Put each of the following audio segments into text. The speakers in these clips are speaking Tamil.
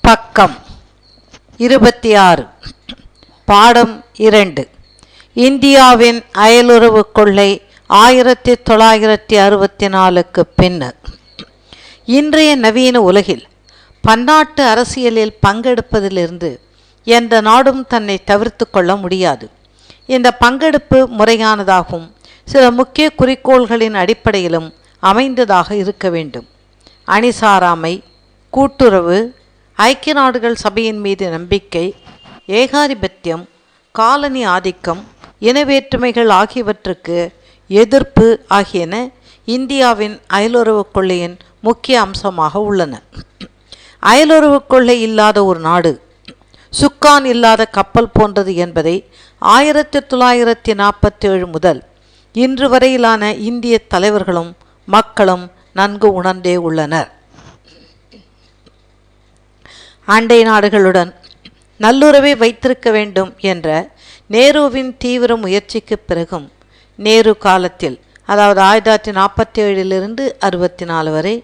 பக்கம் 26. பாடம் 2. இந்தியாவின் அயலுறவு கொள்ளை 1964க்கு பின்னர். இன்றைய நவீன உலகில் பன்னாட்டு அரசியலில் பங்கெடுப்பதிலிருந்து எந்த நாடும் தன்னை தவிர்த்து கொள்ள முடியாது. இந்த பங்கெடுப்பு முறையானதாகவும் சில முக்கிய குறிக்கோள்களின் அடிப்படையிலும் அமைந்ததாக இருக்க வேண்டும். அணிசாராமை, கூட்டுறவு, ஐக்கிய நாடுகள் சபையின் மீது நம்பிக்கை, ஏகாதிபத்தியம், காலனி ஆதிக்கம், இனவேற்றுமைகள் ஆகியவற்றுக்கு எதிர்ப்பு ஆகியன இந்தியாவின் அயலுறவு கொள்ளையின் முக்கிய அம்சமாக உள்ளன. அயலுறவு கொள்ளை இல்லாத ஒரு நாடு சுக்கான் இல்லாத கப்பல் போன்றது என்பதை 1947 முதல் இன்று வரையிலான இந்திய தலைவர்களும் மக்களும் நன்கு உணர்ந்தே உள்ளனர். அண்டை நாடுகளுடன் நல்லுறவை வைத்திருக்க வேண்டும் என்ற நேருவின் தீவிர முயற்சிக்கு பிறகும் நேரு காலத்தில், அதாவது 1947 64 வரை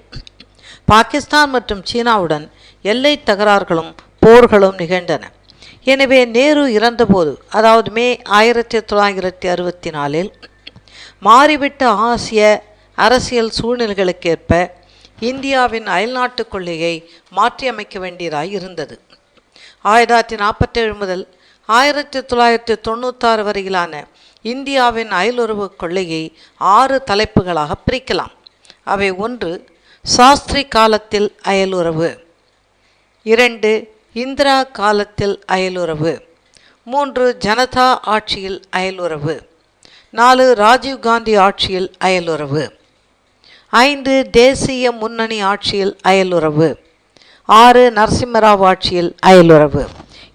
பாகிஸ்தான் மற்றும் சீனாவுடன் எல்லை தகராறுகளும் போர்களும் நிகழ்ந்தன. எனவே நேரு இறந்தபோது, அதாவது மே 1964 மாறிவிட்ட ஆசிய அரசியல் சூழ்நிலைகளுக்கேற்ப இந்தியாவின் அயல்நாட்டு கொள்கையை மாற்றியமைக்க வேண்டியதாய் இருந்தது. 1947 முதல் 1996 வரையிலான இந்தியாவின் அயலுறவு கொள்கையை 6 தலைப்புகளாக பிரிக்கலாம். அவை: 1. சாஸ்திரி காலத்தில் அயலுறவு, 2. இந்திரா காலத்தில் அயலுறவு, 3. ஜனதா ஆட்சியில் அயலுறவு, 4. ராஜீவ்காந்தி ஆட்சியில் அயலுறவு, 5. தேசிய முன்னணி ஆட்சியில் அயலுறவு, 6. நரசிம்மராவ் ஆட்சியில் அயலுறவு.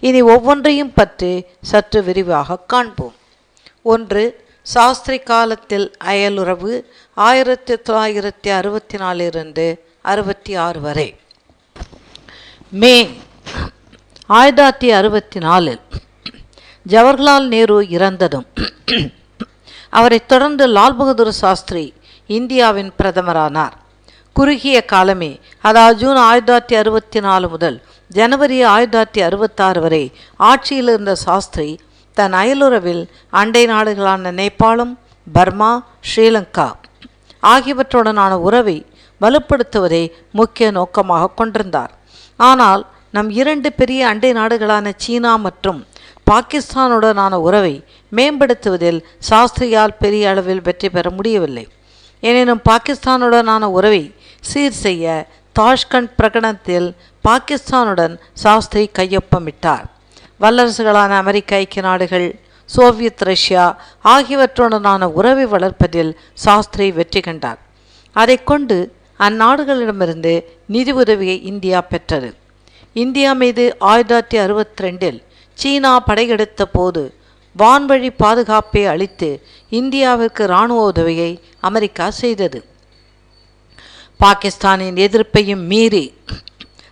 இனி ஒவ்வொன்றையும் பற்றி சற்று விரிவாக காண்போம். 1. சாஸ்திரி காலத்தில் அயலுறவு 1964 66 வரை. மே 1964 ஜவஹர்லால் நேரு இறந்ததும் அவரை தொடர்ந்து லால் பகதூர் சாஸ்திரி இந்தியாவின் பிரதமரானார். குறுகிய காலமே, அதாவது ஜூன் 1964 முதல் ஜனவரி 1966 வரை ஆட்சியில் இருந்த சாஸ்திரி தன் அயலுறவில் அண்டை நாடுகளான நேபாளம், பர்மா, ஸ்ரீலங்கா ஆகியவற்றுடனான உறவை வலுப்படுத்துவதை முக்கிய நோக்கமாக கொண்டிருந்தார். ஆனால் நம் 2 பெரிய அண்டை நாடுகளான சீனா மற்றும் பாகிஸ்தானுடனான உறவை மேம்படுத்துவதில் சாஸ்திரியால் பெரிய அளவில் வெற்றி பெற முடியவில்லை. எனினும் பாகிஸ்தானுடனான உறவை சீர் செய்ய தாஷ்கண்ட் பிரகடனத்தில் பாகிஸ்தானுடன் சாஸ்திரி கையொப்பமிட்டார். வல்லரசுகளான அமெரிக்க ஐக்கிய நாடுகள், சோவியத் ரஷ்யா ஆகியவற்றுடனான உறவை வளர்ப்பதில் சாஸ்திரி வெற்றி கண்டார். அதை கொண்டு அந்நாடுகளிடமிருந்து நிதி உதவியை இந்தியா பெற்றது. இந்தியா மீது 1962 சீனா படையெடுத்த போது வான்வழி பாதுகாப்பை அளித்து இந்தியாவிற்கு இராணுவ உதவியை அமெரிக்கா செய்தது. பாகிஸ்தானின் எதிர்ப்பையும் மீறி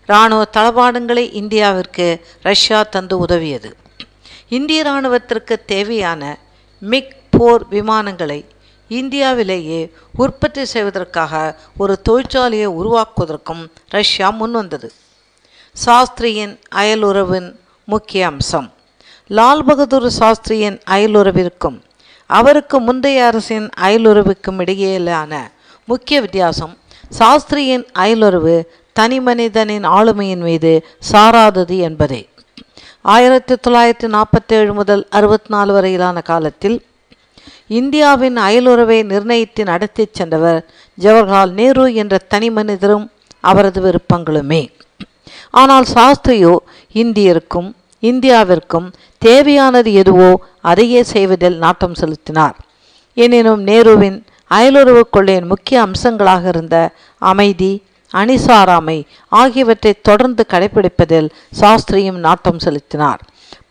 இராணுவ தளவாடங்களை இந்தியாவிற்கு ரஷ்யா தந்து உதவியது. இந்திய இராணுவத்திற்கு தேவையான மிக் போர் விமானங்களை இந்தியாவிலேயே உற்பத்தி செய்வதற்காக ஒரு தொழிற்சாலையை உருவாக்குவதற்கும் ரஷ்யா முன்வந்தது. சாஸ்திரியின் அயலுறவின் முக்கிய அம்சம். லால் பகதூர் சாஸ்திரியின் அயலுறவிற்கும் அவருக்கு முந்தைய அரசின் அயலுறவுக்கும் இடையேயான முக்கிய வித்தியாசம், சாஸ்திரியின் அயலுறவு தனி மனிதனின் ஆளுமையின் மீது சாராதது என்பதே. 1947 முதல் 64 வரையிலான காலத்தில் இந்தியாவின் அயலுறவை நிர்ணயித்து நடத்தி சென்றவர் ஜவஹர்லால் நேரு என்ற தனி மனிதரும் அவரது விருப்பங்களுமே. ஆனால் சாஸ்திரியோ இந்தியருக்கும் இந்தியாவிற்கும் தேவையானது எதுவோ அதையே செய்வதில் நாட்டம் செலுத்தினார். எனினும் நேருவின் அயலுறவு கொள்ளையின் முக்கிய அம்சங்களாக இருந்த அமைதி, அணிசாராமை ஆகியவற்றை தொடர்ந்து கடைபிடிப்பதில் சாஸ்திரியும் நாட்டம் செலுத்தினார்.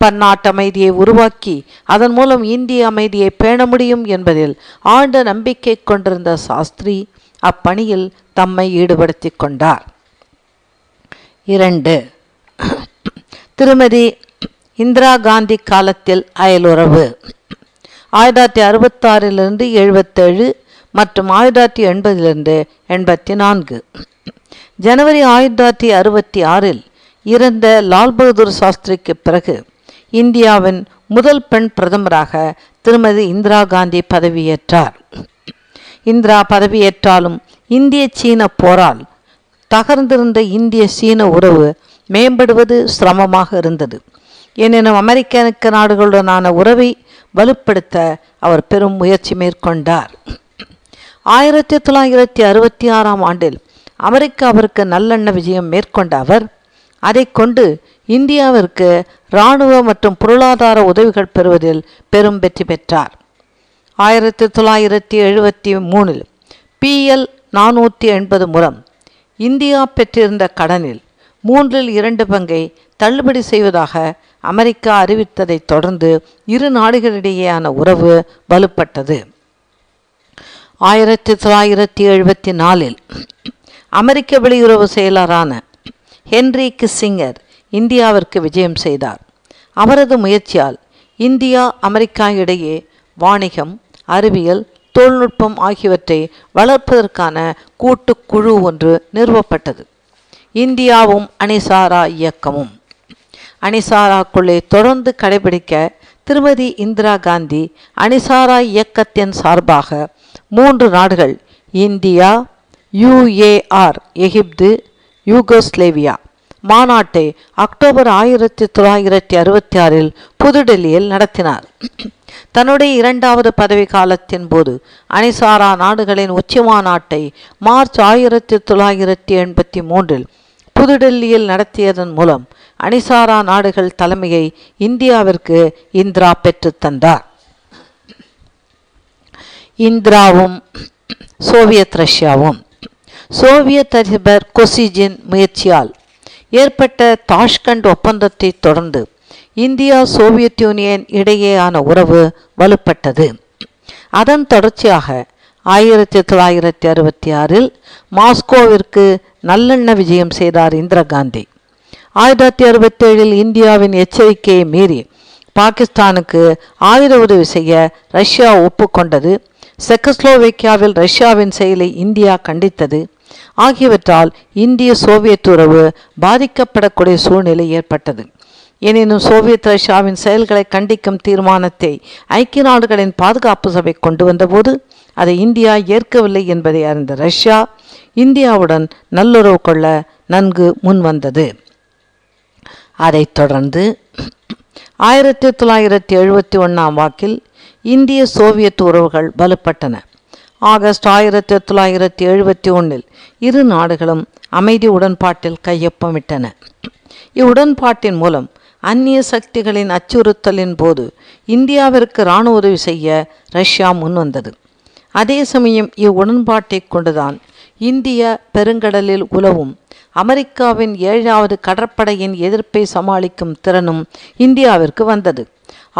பன்னாட்டு அமைதியை உருவாக்கி அதன் மூலம் இந்திய அமைதியை பேண முடியும் என்பதில் ஆழ்ந்த நம்பிக்கை கொண்டிருந்த சாஸ்திரி அப்பணியில் தம்மை ஈடுபடுத்தி கொண்டார். 2. திருமதி இந்திரா காந்தி காலத்தில் அயலுறவு 1966 77 மற்றும் 1980 84. ஜனவரி 1966 இறந்த லால் பகதூர் சாஸ்திரிக்கு பிறகு இந்தியாவின் முதல் பெண் பிரதமராக திருமதி இந்திரா காந்தி பதவியேற்றார். இந்திரா பதவியேற்றாலும் இந்திய சீன போரால் தகர்ந்திருந்த இந்திய சீன உறவு மேம்படுவது சிரமமாக இருந்தது. எனினும் அமெரிக்க நாடுகளுடனான உறவை வலுப்படுத்த அவர் பெரும் முயற்சி மேற்கொண்டார். 1966ஆம் ஆண்டில் அமெரிக்காவிற்கு நல்லெண்ண விஜயம் மேற்கொண்ட அவர் அதை கொண்டு இந்தியாவிற்கு இராணுவ மற்றும் பொருளாதார உதவிகள் பெறுவதில் பெரும் வெற்றி பெற்றார். 1973இல் PL 480 மூலம் இந்தியா பெற்றிருந்த கடனில் 2/3 பங்கை தள்ளுபடி செய்வதாக அமெரிக்கா அறிவித்ததைத் தொடர்ந்து இரு நாடுகளிடையேயான உறவு வலுப்பட்டது. 1974இல் அமெரிக்க வெளியுறவு செயலரான ஹென்றி கிஸ்ஸிங்கர் இந்தியாவிற்கு விஜயம் செய்தார். அவரது முயற்சியால் இந்தியா அமெரிக்கா இடையே வாணிகம், அறிவியல், தொழில்நுட்பம் ஆகியவற்றை வளர்ப்பதற்கான கூட்டுக்குழு ஒன்று நிறுவப்பட்டது. இந்தியாவும் அணிசாரா இயக்கமும். அணிசாராக்குள்ளே தொடர்ந்து கடைபிடிக்க திருமதி இந்திரா காந்தி அணிசாரா இயக்கத்தின் சார்பாக 3 நாடுகள் இந்தியா, UAR எகிப்து, யூகோஸ்லேவியா மாநாட்டை அக்டோபர் 1966இல் புதுடெல்லியில் நடத்தினார். தன்னுடைய 2வது பதவி காலத்தின் போது அணிசாரா நாடுகளின் உச்சி மாநாட்டை மார்ச் 1983இல் புதுடெல்லியில் நடத்தியதன் மூலம் அணிசாரா நாடுகள் தலைமையை இந்தியாவிற்கு இந்திரா பெற்றுத்தந்தார். இந்திராவும் சோவியத் ரஷ்யாவும். சோவியத் அதிபர் கொசிஜின் முயற்சியால் ஏற்பட்ட தாஷ்கண்ட் ஒப்பந்தத்தை தொடர்ந்து இந்தியா சோவியத் யூனியன் இடையேயான உறவு வலுப்பட்டது. அதன் தொடர்ச்சியாக 1966இல் மாஸ்கோவிற்கு நல்லெண்ண விஜயம் செய்தார் இந்திரா காந்தி. 1967இல் இந்தியாவின் எச்சரிக்கையை மீறி பாகிஸ்தானுக்கு ஆயுத உதவி செய்ய ரஷ்யா ஒப்புக்கொண்டது. செக்கஸ்லோவேக்கியாவில் ரஷ்யாவின் செயலை இந்தியா கண்டித்தது. ஆகியவற்றால் இந்திய சோவியத் உறவு பாதிக்கப்படக்கூடிய சூழ்நிலை ஏற்பட்டது. எனினும் சோவியத் ரஷ்யாவின் செயல்களை கண்டிக்கும் தீர்மானத்தை ஐக்கிய நாடுகளின் பாதுகாப்பு சபை கொண்டு வந்தபோது அதை இந்தியா ஏற்கவில்லை என்பதை அறிந்த ரஷ்யா இந்தியாவுடன் நல்லுறவு கொள்ள நன்கு முன்வந்தது. அதைத் தொடர்ந்து 1971ஆம் வாக்கில் இந்திய சோவியத் உறவுகள் வலுப்பட்டன. ஆகஸ்ட் 1971இல் இரு நாடுகளும் அமைதி உடன்பாட்டில் கையொப்பமிட்டன. இவ்வுடன்பாட்டின் மூலம் அந்நிய சக்திகளின் அச்சுறுத்தலின் போது இந்தியாவிற்கு இராணுவ உதவி செய்ய ரஷ்யா முன்வந்தது. அதே சமயம் இவ்வுடன்பாட்டை கொண்டுதான் இந்திய பெருங்கடலில் உலவும் அமெரிக்காவின் 7வது கடற்படையின் எதிர்ப்பை சமாளிக்கும் திறனும் இந்தியாவிற்கு வந்தது.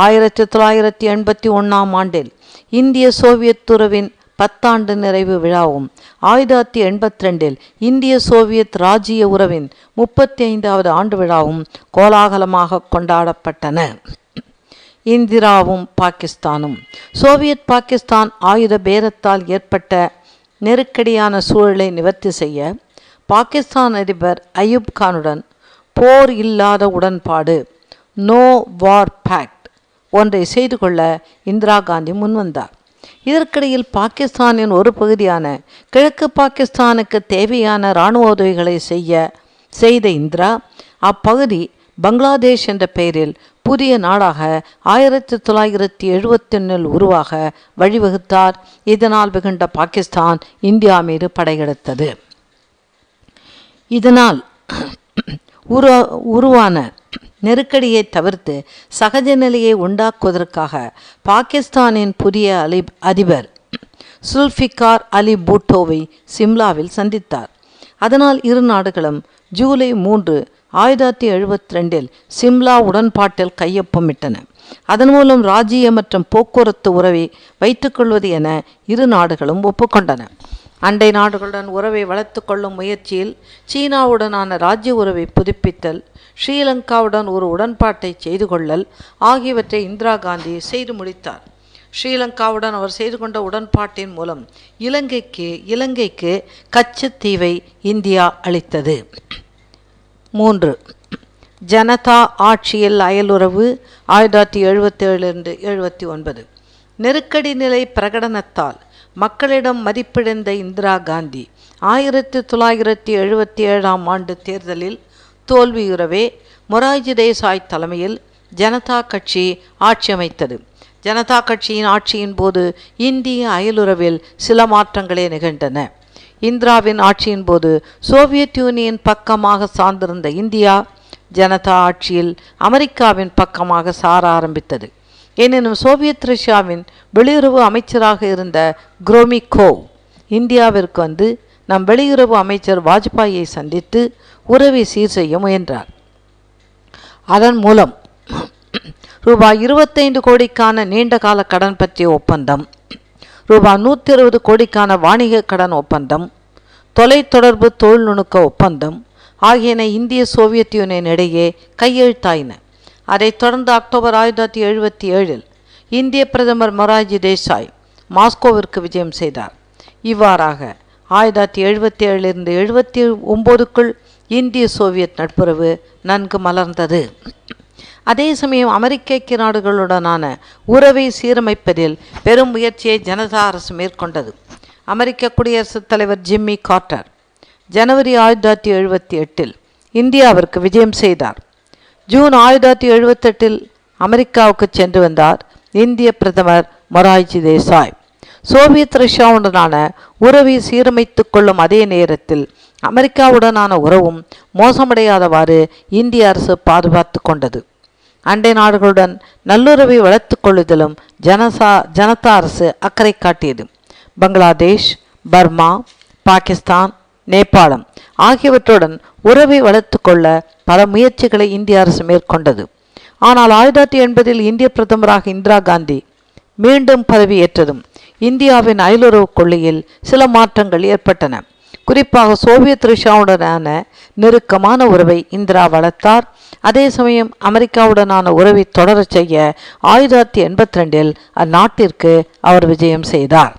1981ஆம் ஆண்டில் இந்திய சோவியத் உறவின் 10 ஆண்டு நிறைவு விழாவும் 1982இல் இந்திய சோவியத் ராஜ்ய உறவின் 35வது ஆண்டு விழாவும் கோலாகலமாக கொண்டாடப்பட்டன. இந்திராவும் பாகிஸ்தானும். சோவியத் பாகிஸ்தான் ஆயுத பேரத்தால் ஏற்பட்ட நெருக்கடியான சூழலை நிவர்த்தி செய்ய பாகிஸ்தான் அதிபர் அயூப் கானுடன் போர் இல்லாத உடன்பாடு நோ வார் பேக்ட் ஒன்றை செய்து கொள்ள இந்திரா காந்தி முன்வந்தார். இதற்கிடையில் பாகிஸ்தானின் ஒரு பகுதியான கிழக்கு பாகிஸ்தானுக்கு தேவையான இராணுவ உதவிகளை செய்த இந்திரா அப்பகுதி பங்களாதேஷ் என்ற பெயரில் புதிய நாடாக 1971இல் உருவாக வழிவகுத்தார். இதனால் வெகுண்ட பாகிஸ்தான் இந்தியா மீது படையெடுத்தது. இதனால் உருவான நெருக்கடியை தவிர்த்து சகஜ நிலையை உண்டாக்குவதற்காக பாகிஸ்தானின் புதிய அதிபர் சுல்ஃபிகார் அலி பூட்டோவை சிம்லாவில் சந்தித்தார். அதனால் இரு நாடுகளும் ஜூலை 3, 1972இல் சிம்லா உடன்பாட்டில் கையொப்பமிட்டன. அதன் மூலம் ராஜ்ஜிய மற்றும் போக்குவரத்து உறவை வைத்துக்கொள்வது என இரு நாடுகளும் ஒப்புக்கொண்டன. அண்டை நாடுகளுடன் உறவை வளர்த்து கொள்ளும் முயற்சியில் சீனாவுடனான ராஜ்ய உறவை புதுப்பித்தல், ஸ்ரீலங்காவுடன் ஒரு உடன்பாட்டை செய்து கொள்ளல் ஆகியவற்றை இந்திரா காந்தி செய்து முடித்தார். ஸ்ரீலங்காவுடன் அவர் செய்து கொண்ட உடன்பாட்டின் மூலம் இலங்கைக்கு கச்சத்தீவை இந்தியா அளித்தது. 3. ஜனதா ஆட்சியில் அயலுறவு 1977-79. நெருக்கடி நிலை பிரகடனத்தால் மக்களிடம் மதிப்பிழந்த இந்திரா காந்தி 1977 தேர்தலில் தோல்வியுறவே மொரார்ஜி தேசாய் தலைமையில் ஜனதா கட்சி ஆட்சி அமைத்தது. ஜனதா கட்சியின் ஆட்சியின் போது இந்திய அயலுறவில் சில மாற்றங்களே நிகழ்ந்தன. இந்திராவின் ஆட்சியின் போது சோவியத் யூனியன் பக்கமாக சார்ந்திருந்த இந்தியா ஜனதா ஆட்சியில் அமெரிக்காவின் பக்கமாக சார ஆரம்பித்தது. எனினும் சோவியத் ரஷ்யாவின் வெளியுறவு அமைச்சராக இருந்த குரோமிகோவ் இந்தியாவிற்கு வந்து நம் வெளியுறவு அமைச்சர் வாஜ்பாயை சந்தித்து உறவை சீர் செய்ய முயன்றார். அதன் மூலம் ரூபாய் 25 கோடிக்கான நீண்டகால கடன் பற்றிய ஒப்பந்தம், ரூபாய் 120 கோடிக்கான வாணிக கடன் ஒப்பந்தம், தொலைத்தொடர்பு தொழில்நுட்ப ஒப்பந்தம் ஆகியன இந்திய சோவியத் யூனியன் இடையே கையெழுத்தாயின. அதைத் தொடர்ந்து அக்டோபர் 1977 இந்திய பிரதமர் மொரார்ஜி தேசாய் மாஸ்கோவிற்கு விஜயம் செய்தார். இவ்வாறாக 1977 79க்குள் இந்திய சோவியத் நட்புறவு நன்கு மலர்ந்தது. அதே சமயம் அமெரிக்க ஐக்கிய நாடுகளுடனான உறவை சீரமைப்பதில் பெரும் முயற்சியை ஜனதா அரசு மேற்கொண்டது. அமெரிக்க குடியரசுத் தலைவர் ஜிம்மி கார்ட்டர் ஜனவரி 1978 இந்தியாவிற்கு விஜயம் செய்தார். ஜூன் 1978 அமெரிக்காவுக்கு சென்று வந்தார் இந்திய பிரதமர் மொரார்ஜி தேசாய். சோவியத் ரஷ்யாவுடனான உறவை சீரமைத்துக் கொள்ளும் அதே நேரத்தில் அமெரிக்காவுடனான உறவும் மோசமடையாதவாறு இந்திய அரசு பாதுகாத்து கொண்டது. அண்டை நாடுகளுடன் நல்லுறவை வளர்த்துக் கொள்ளுதலும் ஜனதா அரசு அக்கறை காட்டியது. பங்களாதேஷ், பர்மா, பாகிஸ்தான், நேபாளம் ஆகியவற்றுடன் உறவை வளர்த்து கொள்ள பல முயற்சிகளை இந்திய அரசு மேற்கொண்டது. ஆனால் 1980 இந்திய பிரதமராக இந்திரா காந்தி மீண்டும் பதவியேற்றதும் இந்தியாவின் அயலுறவு கொள்கையில் சில மாற்றங்கள் ஏற்பட்டன. குறிப்பாக சோவியத் ரஷ்யாவுடனான நெருக்கமான உறவை இந்திரா வளர்த்தார். அதே சமயம் அமெரிக்காவுடனான உறவை தொடரச் செய்ய 1982 அந்நாட்டிற்கு அவர் விஜயம் செய்தார்.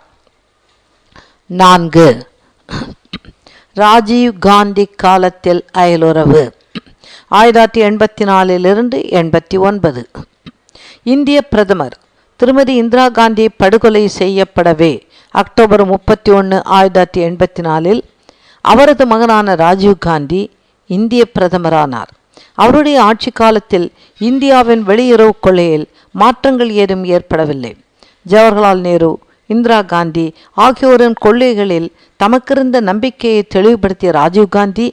4. ராஜீவ் காந்தி காலத்தில் அயலுறவு 1984 89. இந்திய பிரதமர் திருமதி இந்திரா காந்தி படுகொலை செய்யப்படவே அக்டோபர் 31 1984 அவரது மகனான ராஜீவ் காந்தி இந்திய பிரதமரானார். அவருடைய ஆட்சி காலத்தில் இந்தியாவின் வெளியுறவு கொள்கையில் மாற்றங்கள் ஏதும் ஏற்படவில்லை. ஜவஹர்லால் நேரு, இந்திரா காந்தி ஆகியோரின் கொள்கைகளில் தமக்கிருந்த நம்பிக்கையை தெளிவுபடுத்திய ராஜீவ் காந்தி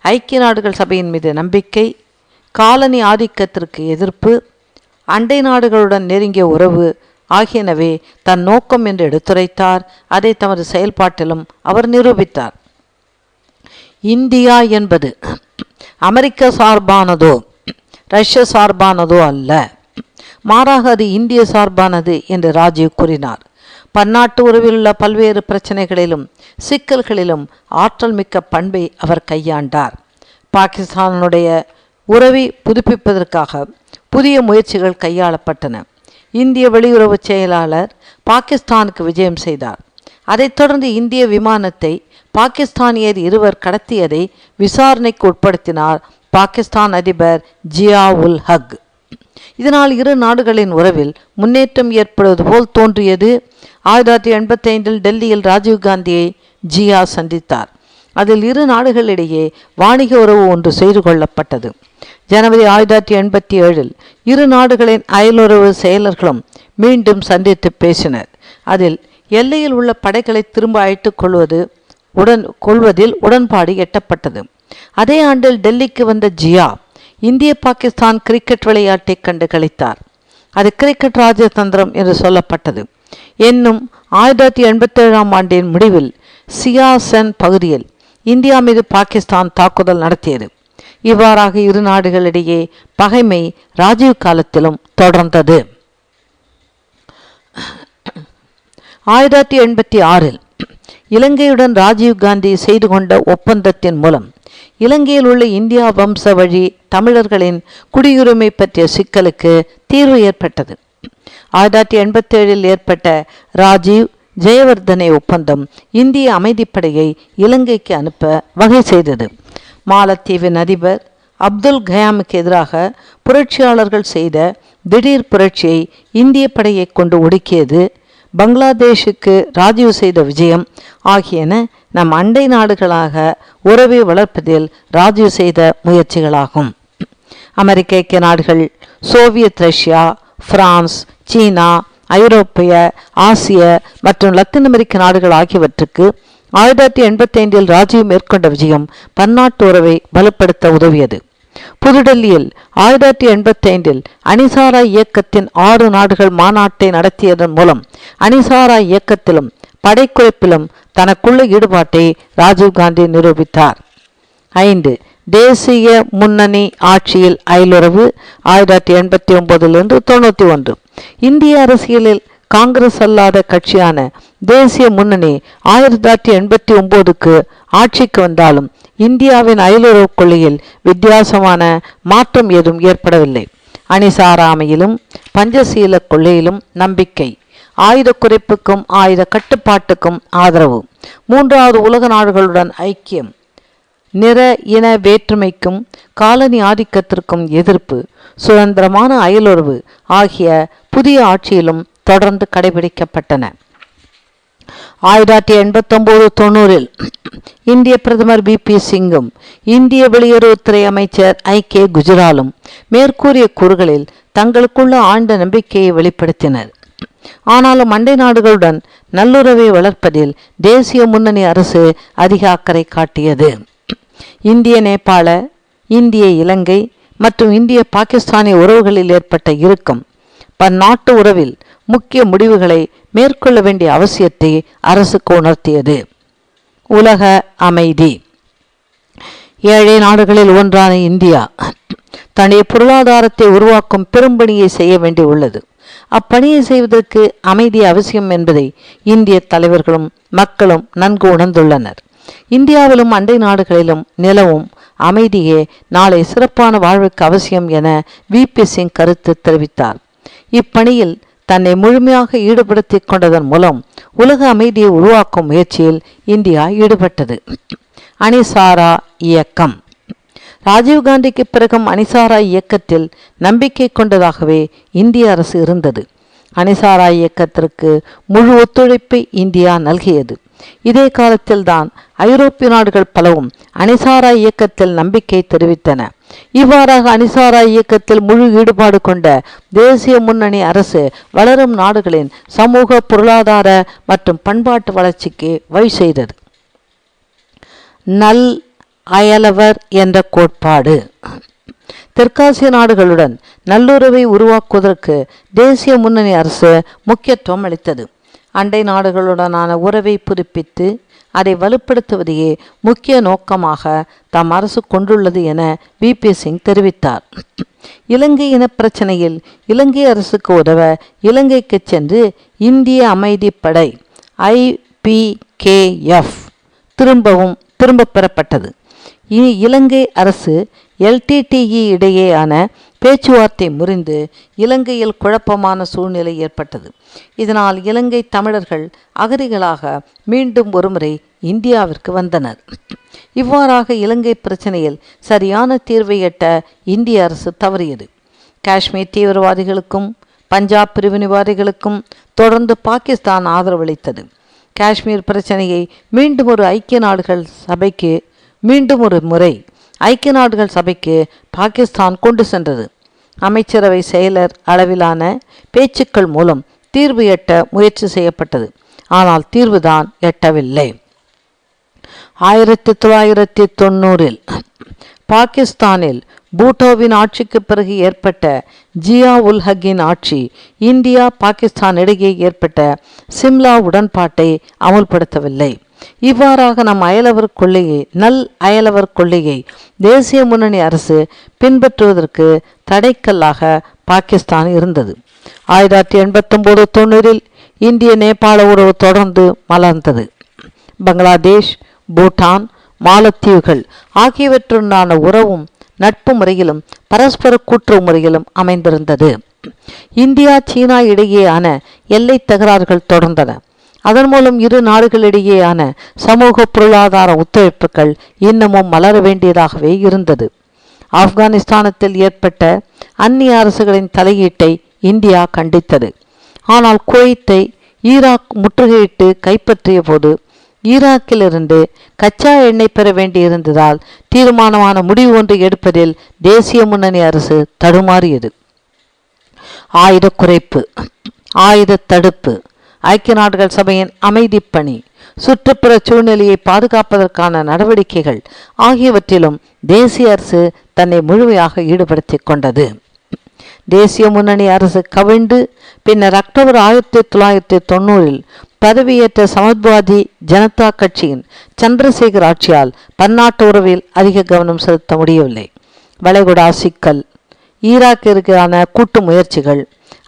ஐக்கிய நாடுகள் சபையின் மீது நம்பிக்கை, காலனி ஆதிக்கத்திற்கு எதிர்ப்பு, அண்டை நாடுகளுடன் நெருங்கிய உறவு ஆகியனவே தன் நோக்கம் என்று எடுத்துரைத்தார். அதை தமது செயல்பாட்டிலும் அவர் நிரூபித்தார். இந்தியா என்பது அமெரிக்க சார்பானதோ ரஷ்ய சார்பானதோ அல்ல, மாறாக அது இந்திய சார்பானது என்று ராஜீவ் கூறினார். பன்னாட்டு உறவில் உள்ள பல்வேறு பிரச்சனைகளிலும் சிக்கல்களிலும் ஆற்றல் மிக்க பண்பை அவர் கையாண்டார். பாகிஸ்தானுடைய உறவை புதுப்பிப்பதற்காக புதிய முயற்சிகள் கையாளப்பட்டன. இந்திய வெளியுறவு செயலாளர் பாகிஸ்தானுக்கு விஜயம் செய்தார். அதைத் தொடர்ந்து இந்திய விமானத்தை பாகிஸ்தானியர் இருவர் கடத்தியதை விசாரணைக்கு உட்படுத்தினார் பாகிஸ்தான் அதிபர் ஜியா உல் ஹக். இதனால் இரு நாடுகளின் உறவில் முன்னேற்றம் ஏற்படுவது போல் தோன்றியது. 1985 டெல்லியில் ராஜீவ் காந்தியை ஜியா சந்தித்தார். அதில் இரு நாடுகளிடையே வாணிக உறவு ஒன்று செய்து கொள்ளப்பட்டது. ஜனவரி 1987 இரு நாடுகளின் அயலுறவு செயலர்களும் மீண்டும் சந்தித்து பேசினர். அதில் எல்லையில் உள்ள படைகளை திரும்ப அழைத்துக் கொள்வதில் உடன்பாடு எட்டப்பட்டது. அதே ஆண்டில் டெல்லிக்கு வந்த ஜியா இந்திய பாகிஸ்தான் கிரிக்கெட் விளையாட்டை கண்டு களித்தார். அது கிரிக்கெட் ராஜதந்திரம் என்று சொல்லப்பட்டது. என்னும் 1987 ஆண்டின் முடிவில் சியாசன் பகுதியில் இந்தியா மீது பாகிஸ்தான் தாக்குதல் நடத்தியது. இவ்வாறாக இரு நாடுகளிடையே பகைமை ராஜீவ் காலத்திலும் தொடர்ந்தது. 1986 இலங்கையுடன் ராஜீவ் காந்தி செய்து கொண்ட ஒப்பந்தத்தின் மூலம் இலங்கையில் உள்ள இந்தியா வம்ச வழி தமிழர்களின் குடியுரிமை பற்றிய சிக்கலுக்கு தீர்வு ஏற்பட்டது. 1987 ஏற்பட்ட ராஜீவ் ஜெயவர்தனை ஒப்பந்தம் இந்திய அமைதிப்படையை இலங்கைக்கு அனுப்ப வகை செய்தது. மாலத்தீவின் அதிபர் அப்துல் கயாமுக்கு எதிராக புரட்சியாளர்கள் செய்த திடீர் புரட்சியை இந்திய படையை கொண்டு ஒடுக்கியது, பங்களாதேஷுக்கு ராஜீவ் செய்த விஜயம் ஆகியன நம் அண்டை நாடுகளாக உறவை வளர்ப்பதில் ராஜீவ் செய்த முயற்சிகளாகும். அமெரிக்க ஐக்கிய நாடுகள், சோவியத் ரஷ்யா, பிரான்ஸ், சீனா, ஐரோப்பிய, ஆசிய மற்றும் லத்தீன் அமெரிக்க நாடுகள் ஆகியவற்றுக்கு 1985 ராஜீவ் மேற்கொண்ட விஜயம் பன்னாட்டு உறவை பலப்படுத்த உதவியது. புதுடெல்லியில் 1985 அணிசாரா இயக்கத்தின் 6 நாடுகள் மாநாட்டை நடத்தியதன் மூலம் அணிசாரா இயக்கத்திலும் படைக்குறைப்பிலும் தனக்குள்ள ஈடுபாட்டை ராஜீவ்காந்தி நிரூபித்தார். 5. தேசிய முன்னணி ஆட்சியில் அயலுறவு 1989 இந்திய அரசியலில் காங்கிரஸ் அல்லாத கட்சியான தேசிய முன்னணி 1989க்கு ஆட்சிக்கு வந்தாலும் இந்தியாவின் அயலுறவு கொள்கையில் வித்தியாசமான மாற்றம் ஏதும் ஏற்படவில்லை. அணிசாராமையிலும் பஞ்சசீல கொள்கையிலும் நம்பிக்கை, ஆயுத குறைப்புக்கும் ஆயுத கட்டுப்பாட்டுக்கும் ஆதரவு, 3வது உலக நாடுகளுடன் ஐக்கியம், நிற இன வேற்றுமைக்கும் காலனி ஆதிக்கத்திற்கும் எதிர்ப்பு, சுதந்திரமான அயலுறவு ஆகிய புதிய ஆட்சியிலும் தொடர்ந்து கடைபிடிக்கப்பட்டன. 1989-90 இந்திய பிரதமர் பி சிங்கும் இந்திய வெளியுறவுத்துறை அமைச்சர் கே குஜ்ராலும் மேற்கூறிய கூறுகளில் தங்களுக்குள்ள ஆழ்ந்த நம்பிக்கையை வெளிப்படுத்தினர். ஆனாலும் அண்டை நாடுகளுடன் நல்லுறவை வளர்ப்பதில் தேசிய முன்னணி அரசு அதிக அக்கறை காட்டியது. இந்திய நேபாள, இந்திய இலங்கை மற்றும் இந்திய பாகிஸ்தானிய உறவுகளில் ஏற்பட்ட இறுக்கம் பன்னாட்டு உறவில் முக்கிய முடிவுகளை மேற்கொள்ள வேண்டிய அவசியத்தை அரசுக்கு உணர்த்தியது. உலக அமைதி. ஏழை நாடுகளில் ஒன்றான இந்தியா தன்னுடைய பொருளாதாரத்தை உருவாக்கும் பெரும்பணியை செய்ய வேண்டியுள்ளது. அப்பணியை செய்வதற்கு அமைதி அவசியம் என்பதை இந்திய தலைவர்களும் மக்களும் நன்கு உணர்ந்துள்ளனர். இந்தியாவிலும் அண்டை நாடுகளிலும் நிலவும் அமைதியே நாளை சிறப்பான வாழ்வுக்கு அவசியம் என பி சிங் கருத்து தெரிவித்தார். இப்பணியில் தன்னை முழுமையாக ஈடுபடுத்திக் கொண்டதன் மூலம் உலக அமைதியை உருவாக்கும் முயற்சியில் இந்தியா ஈடுபட்டது. அணிசாரா இயக்கம். ராஜீவ்காந்திக்கு பிறகும் அணிசாரா இயக்கத்தில் நம்பிக்கை கொண்டதாகவே இந்திய அரசு இருந்தது. அணிசாரா இயக்கத்திற்கு முழு ஒத்துழைப்பை இந்தியா நல்கியது. இதே காலத்தில்தான் ஐரோப்பிய நாடுகள் பலவும் அணிசாரா இயக்கத்தில் நம்பிக்கை தெரிவித்தன. இவ்வாறாக அணிசாரா இயக்கத்தில் முழு ஈடுபாடு கொண்ட தேசிய முன்னணி அரசு வளரும் நாடுகளின் சமூக, பொருளாதார மற்றும் பண்பாட்டு வளர்ச்சிக்கு வழி செய்தது. நல் அயலவர் என்ற கோட்பாடு. தெற்காசிய நாடுகளுடன் நல்லுறவை உருவாக்குவதற்கு தேசிய முன்னணி அரசு முக்கியத்துவம் அளித்தது. அண்டை நாடுகளுடனான உறவை புதுப்பித்து அதை வலுப்படுத்துவதையே முக்கிய நோக்கமாக தம் அரசு கொண்டுள்ளது என பி சிங் தெரிவித்தார். இலங்கை இனப்பிரச்சனையில் இலங்கை அரசுக்கு உதவ இலங்கைக்கு சென்று இந்திய அமைதிப்படை IPKF திரும்ப பெறப்பட்டது. இனி இலங்கை அரசு LTTE இடையேயான பேச்சுவார்த்தை முறிந்து இலங்கையில் குழப்பமான சூழ்நிலை ஏற்பட்டது. இதனால் இலங்கை தமிழர்கள் அகதிகளாக மீண்டும் ஒருமுறை இந்தியாவிற்கு வந்தனர். இவ்வாறாக இலங்கை பிரச்சனையில் சரியான தீர்வை எட்ட இந்திய அரசு தவறியது. காஷ்மீர் தீவிரவாதிகளுக்கும் பஞ்சாப் பிரிவினைவாதிகளுக்கும் தொடர்ந்து பாகிஸ்தான் ஆதரவளித்தது. காஷ்மீர் பிரச்சனையை மீண்டும் ஒரு முறை ஐக்கிய நாடுகள் சபைக்கு பாகிஸ்தான் கொண்டு சென்றது. அமைச்சரவை செயலர் அளவிலான பேச்சுக்கள் மூலம் தீர்வு எட்ட முயற்சி செய்யப்பட்டது. ஆனால் தீர்வுதான் எட்டவில்லை. 1990 பாகிஸ்தானில் பூட்டோவின் ஆட்சிக்கு பிறகு ஏற்பட்ட ஜியா உல் ஹக்கின் ஆட்சி இந்தியா பாகிஸ்தான் இடையே ஏற்பட்ட சிம்லா உடன்பாட்டை அமுல்படுத்தவில்லை. இவ்வாறாக நல் அயலவர் கொள்கையை தேசிய முன்னணி அரசு பின்பற்றுவதற்கு தடைக்கல்லாக பாகிஸ்தான் இருந்தது. 1989-90 இந்திய நேபாள உறவு தொடர்ந்து மலர்ந்தது. பங்களாதேஷ், பூட்டான், மாலத்தீவுகள் ஆகியவற்றுடனான உறவும் நட்பு முறையிலும் பரஸ்பர கூட்டுறவு முறையிலும் அமைந்திருந்தது. இந்தியா சீனா இடையேயான எல்லை தகராறுகள் தொடர்ந்தன. அதன் மூலம் இரு நாடுகளிடையேயான சமூக பொருளாதார ஒத்துழைப்புகள் இன்னமும் மலர வேண்டியதாகவே இருந்தது. ஆப்கானிஸ்தானத்தில் ஏற்பட்ட அந்நிய அரசுகளின் தலையீட்டை இந்தியா கண்டித்தது. ஆனால் குவைத்தை ஈராக் முற்றுகையிட்டு கைப்பற்றிய போது ஈராக்கிலிருந்து கச்சா எண்ணெய் பெற வேண்டியிருந்ததால் தீர்மானமான முடிவு ஒன்று எடுப்பதில் தேசிய முன்னணி அரசு தடுமாறியது. ஆயுத குறைப்பு, ஆயுத தடுப்பு, ஐக்கிய நாடுகள் சபையின் அமைதி பணி, சுற்றுப்புற சூழ்நிலையை பாதுகாப்பதற்கான நடவடிக்கைகள் ஆகியவற்றிலும் தேசிய அரசு தன்னை முழுமையாக ஈடுபடுத்திக் கொண்டது. தேசிய முன்னணி அரசு கவிழ்ந்து பின்னர் அக்டோபர் 1990 பதவியேற்ற சமாஜ்வாதி ஜனதா கட்சியின் சந்திரசேகர் ஆட்சியால் பன்னாட்டு உறவில் அதிக கவனம் செலுத்த முடியவில்லை. வளைகுடா சிக்கல், ஈராக்கிற்கான கூட்டு முயற்சிகள்,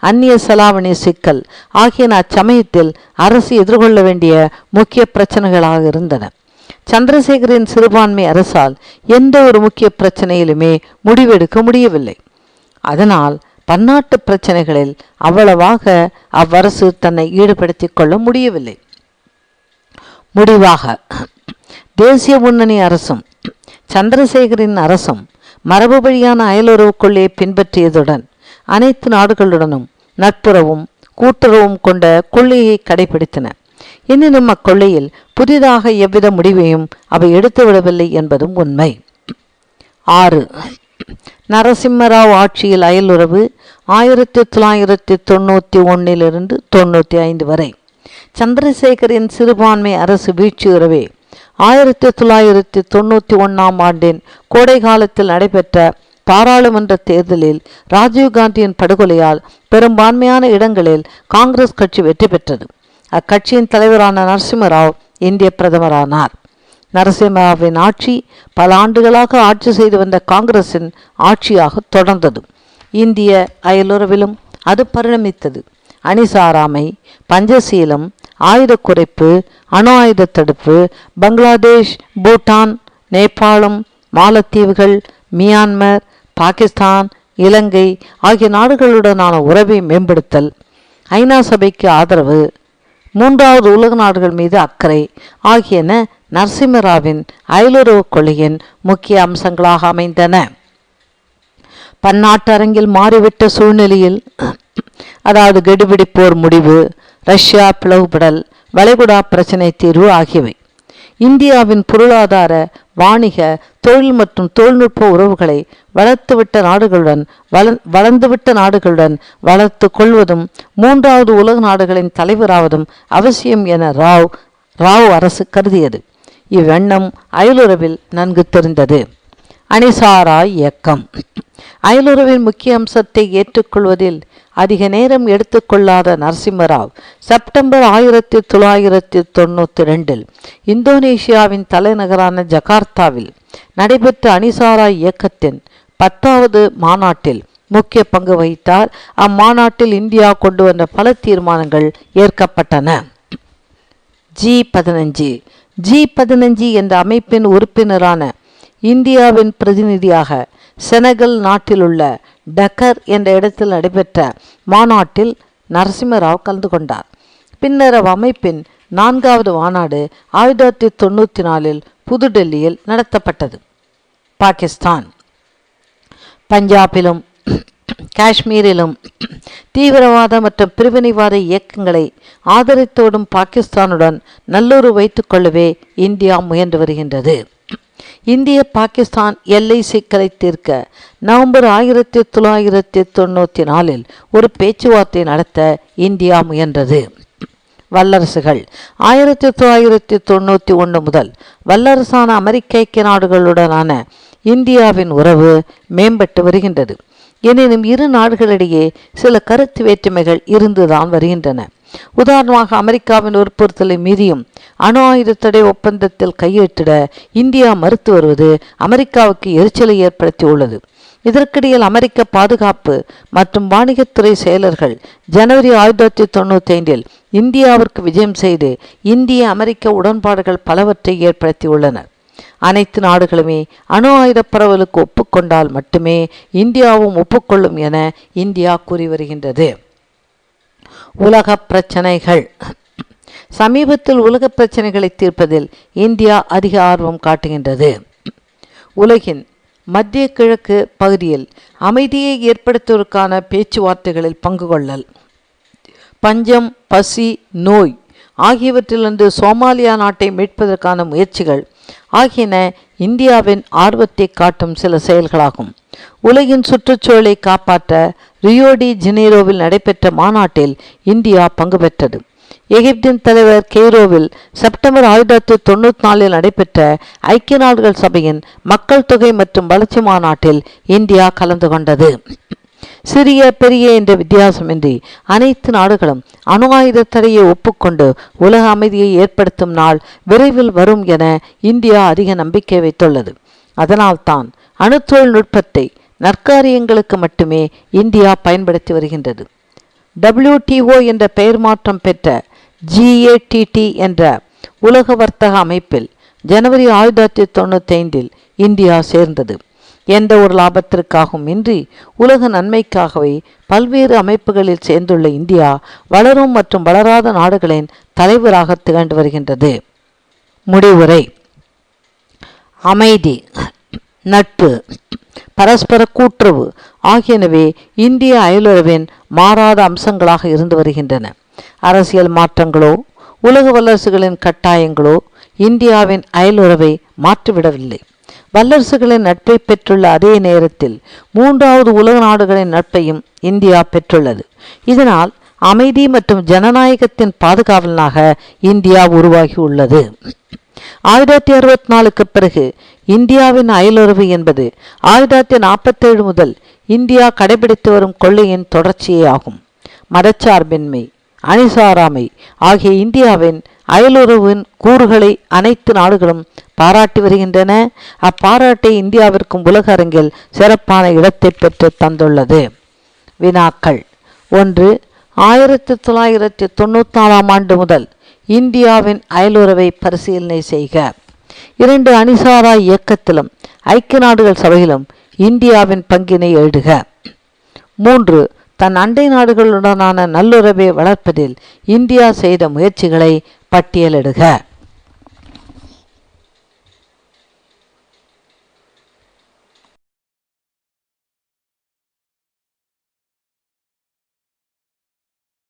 அந்நிய செலாவணி சிக்கல் ஆகியன அச்சமயத்தில் அரசு எதிர்கொள்ள வேண்டிய முக்கிய பிரச்சனைகளாக இருந்தன. சந்திரசேகரின் சிறுபான்மை அரசால் எந்த ஒரு முக்கிய பிரச்சனையிலுமே முடிவெடுக்க முடியவில்லை. அதனால் பன்னாட்டு பிரச்சனைகளில் அவ்வளவாக அவ்வரசு தன்னை ஈடுபடுத்திக் கொள்ள முடியவில்லை. முடிவாக தேசிய முன்னணி அரசும் சந்திரசேகரின் அரசும் மரபு வழியான அயலுறவு கொள்கையை பின்பற்றியதுடன் அனைத்து நாடுகளுடனும் நட்புறவும் கூட்டுறவும் கொண்ட கொள்கையை கடைபிடித்தன. எனினும் அக்கொள்ளையில் புதிதாக எவ்வித முடிவையும் அவை எடுத்துவிடவில்லை என்பதும் உண்மை. 6. நரசிம்மராவ் ஆட்சியில் அயலுறவு 1991 95 வரை. சந்திரசேகரின் சிறுபான்மை அரசு வீழ்ச்சியுறவே 1991 ஆண்டின் கோடை காலத்தில் நடைபெற்ற பாராளுமன்ற தேர்தலில் ராஜீவ்காந்தியின் படுகொலையால் பெரும்பான்மையான இடங்களில் காங்கிரஸ் கட்சி வெற்றி பெற்றது. அக்கட்சியின் தலைவரான நரசிம்மராவ் இந்திய பிரதமரானார். நரசிம்மராவின் ஆட்சி பல ஆண்டுகளாக ஆட்சி செய்து வந்த காங்கிரசின் ஆட்சியாக தொடர்ந்தது. இந்திய அயலுறவிலும் அது பரிணமித்தது. அணிசாராமை, பஞ்சசீலம், ஆயுத குறைப்பு, அணு ஆயுத தடுப்பு, பங்களாதேஷ், பூட்டான், நேபாளம், மாலத்தீவுகள், மியான்மர், பாகிஸ்தான், இலங்கை ஆகிய நாடுகளுடனான உறவை மேம்படுத்தல், ஐநா சபைக்கு ஆதரவு, மூன்றாவது உலக நாடுகள் மீது அக்கறை ஆகியன நரசிம்மராவின் அயலுறவு கொள்கையின் முக்கிய அம்சங்களாக அமைந்தன. பன்னாட்டு அரங்கில் மாறிவிட்ட சூழ்நிலையில், அதாவது கெடுபிடி போர் முடிவு, ரஷ்யா பிளவுபடல், வளைகுடா பிரச்சினை தீர்வு ஆகியவை இந்தியாவின் பொருளாதார, வாணிக, தொழில் மற்றும் தொழில்நுட்ப உறவுகளை வளர்ந்துவிட்ட நாடுகளுடன் வளர்த்து கொள்வதும் மூன்றாவது உலக நாடுகளின் தலைவராவதும் அவசியம் என ராவ் அரசு கருதியது. இவ்வெண்ணம் அயலுறவில் நன்கு தெரிந்தது. அணிசாரா இயக்கம் அயலுறவின் முக்கிய அம்சத்தை ஏற்றுக்கொள்வதில் அதிக நேரம் எடுத்துக்கொள்ளாத நரசிம்மராவ் செப்டம்பர் 1992 இந்தோனேஷியாவின் தலைநகரான ஜகார்த்தாவில் நடைபெற்ற அணிசாரா இயக்கத்தின் 10வது மாநாட்டில் முக்கிய பங்கு வகித்தார். அம்மாநாட்டில் இந்தியா கொண்டு வந்த பல தீர்மானங்கள் ஏற்கப்பட்டன. G15 என்ற அமைப்பின் உறுப்பினரான இந்தியாவின் பிரதிநிதியாக செனகல் நாட்டில் உள்ள டக்கர் என்ற இடத்தில் நடைபெற்ற மாநாட்டில் நரசிம்மராவ் கலந்து கொண்டார். பின்னர் அமைப்பின் 4வது மாநாடு 1994 புதுடெல்லியில் நடத்தப்பட்டது. பாகிஸ்தான் பஞ்சாபிலும் காஷ்மீரிலும் தீவிரவாத மற்றும் பிரிவினைவாத இயக்கங்களை ஆதரித்தோடும் பாகிஸ்தானுடன் நல்லுறவு வைத்துக் கொள்ளவே இந்தியா முயன்று வருகின்றது. இந்திய பாகிஸ்தான் எல்லை சிக்கலை தீர்க்க நவம்பர் 1994 ஒரு பேச்சுவார்த்தை நடத்த இந்தியா முயன்றது. வல்லரசுகள் 1991 முதல் வல்லரசான அமெரிக்க ஐக்கிய நாடுகளுடனான இந்தியாவின் உறவு மேம்பட்டு வருகின்றது. எனினும் இரு நாடுகளிடையே சில கருத்து வேற்றுமைகள் இருந்துதான் வருகின்றன. உதாரணமாக, அமெரிக்காவின் வற்புறுத்தலை மீறியும் அணு ஆயுத தடை ஒப்பந்தத்தில் கையெழுத்திட இந்தியா மறுத்து வருவது அமெரிக்காவுக்கு எரிச்சலை ஏற்படுத்தி உள்ளது. இதற்கிடையில் அமெரிக்க பாதுகாப்பு மற்றும் வாணிகத்துறை செயலர்கள் ஜனவரி 1995 இந்தியாவிற்கு விஜயம் செய்து இந்திய அமெரிக்க உடன்பாடுகள் பலவற்றை ஏற்படுத்தியுள்ளனர். அனைத்து நாடுகளுமே அணு ஆயுத பரவலுக்கு ஒப்புக்கொண்டால் மட்டுமே இந்தியாவும் ஒப்புக்கொள்ளும் என இந்தியா கூறி வருகின்றது. உலக பிரச்சனைகள். சமீபத்தில் உலக பிரச்சனைகளை தீர்ப்பதில் இந்தியா அதிக ஆர்வம் காட்டுகின்றது. உலகின் மத்திய கிழக்கு பகுதியில் அமைதியை ஏற்படுத்துவதற்கான பேச்சுவார்த்தைகளில் பங்கு கொள்ளல், பஞ்சம், பசி, நோய் ஆகியவற்றிலிருந்து சோமாலியா நாட்டை மீட்பதற்கான முயற்சிகள் ஆகியன இந்தியாவின் ஆர்வத்தை காட்டும் சில செயல்களாகும். உலகின் சுற்றுச்சூழலை காப்பாற்ற ரியோ டி ஜெனீரோவில் நடைபெற்ற மாநாட்டில் இந்தியா பங்கு பெற்றது. எகிப்தின் தலைவர் கெய்ரோவில் செப்டம்பர் 1994 நடைபெற்ற ஐக்கிய நாடுகள் சபையின் மக்கள் தொகை மற்றும் வளர்ச்சி மாநாட்டில் இந்தியா கலந்து கொண்டது. சிறிய பெரிய என்ற வித்தியாசமின்றி அனைத்து நாடுகளும் அணு ஆயுத தடையை ஒப்புக்கொண்டு உலக அமைதியை ஏற்படுத்தும் நாள் விரைவில் வரும் என இந்தியா அதிக நம்பிக்கை வைத்துள்ளது. அதனால்தான் அணு தொழில்நுட்பத்தை நற்காரியங்களுக்கு மட்டுமே இந்தியா பயன்படுத்தி வருகின்றது. WTO என்ற பெயர் மாற்றம் பெற்ற GATT என்ற உலக வர்த்தக அமைப்பில் ஜனவரி 1995 இந்தியா சேர்ந்தது. எந்த ஒரு லாபத்திற்காகவும் இன்றி உலக நன்மைக்காகவே பல்வேறு அமைப்புகளில் சேர்ந்துள்ள இந்தியா வளரும் மற்றும் வளராத நாடுகளின் தலைவராக திகழ்ந்து வருகின்றது. முடிவுரை. அமைதி, நட்பு, பரஸ்பர கூட்டுறவு ஆகியனவே இந்திய அயலுறவின் மாறாத அம்சங்களாக இருந்து வருகின்றன. அரசியல் மாற்றங்களோ உலக வல்லரசுகளின் கட்டாயங்களோ இந்தியாவின் அயலுறவை மாற்றிவிடவில்லை. வல்லரசுகளின் நட்பை பெற்றுள்ள அதே நேரத்தில் மூன்றாவது உலக நாடுகளின் நட்பையும் இந்தியா பெற்றுள்ளது. இதனால் அமைதி மற்றும் ஜனநாயகத்தின் பாதுகாவலனாக இந்தியா உருவாகி உள்ளது. 1964க்கு பிறகு இந்தியாவின் அயலுறவு என்பது 1947 முதல் இந்தியா கடைபிடித்து வரும் கொள்கையின் தொடர்ச்சியே ஆகும். மதச்சார்பின்மை, அணிசாராமை ஆகிய இந்தியாவின் அயலுறவின் கூறுகளை அனைத்து நாடுகளும் பாராட்டி வருகின்றன. அப்பாராட்டை இந்தியாவிற்கும் உலக அரங்கில் சிறப்பான இடத்தை பெற்று தந்துள்ளது. வினாக்கள். 1. 1994 ஆண்டு முதல் இந்தியாவின் அயலுறவை பரிசீலனை செய்க. 2. அணிசாரா இயக்கத்திலும் ஐக்கிய நாடுகள் சபையிலும் இந்தியாவின் பங்கினை எழுதுக. 3. தன் அண்டை நாடுகளுடனான நல்லுறவை வளர்ப்பதில் இந்தியா செய்த முயற்சிகளை பட்டியலிடுக.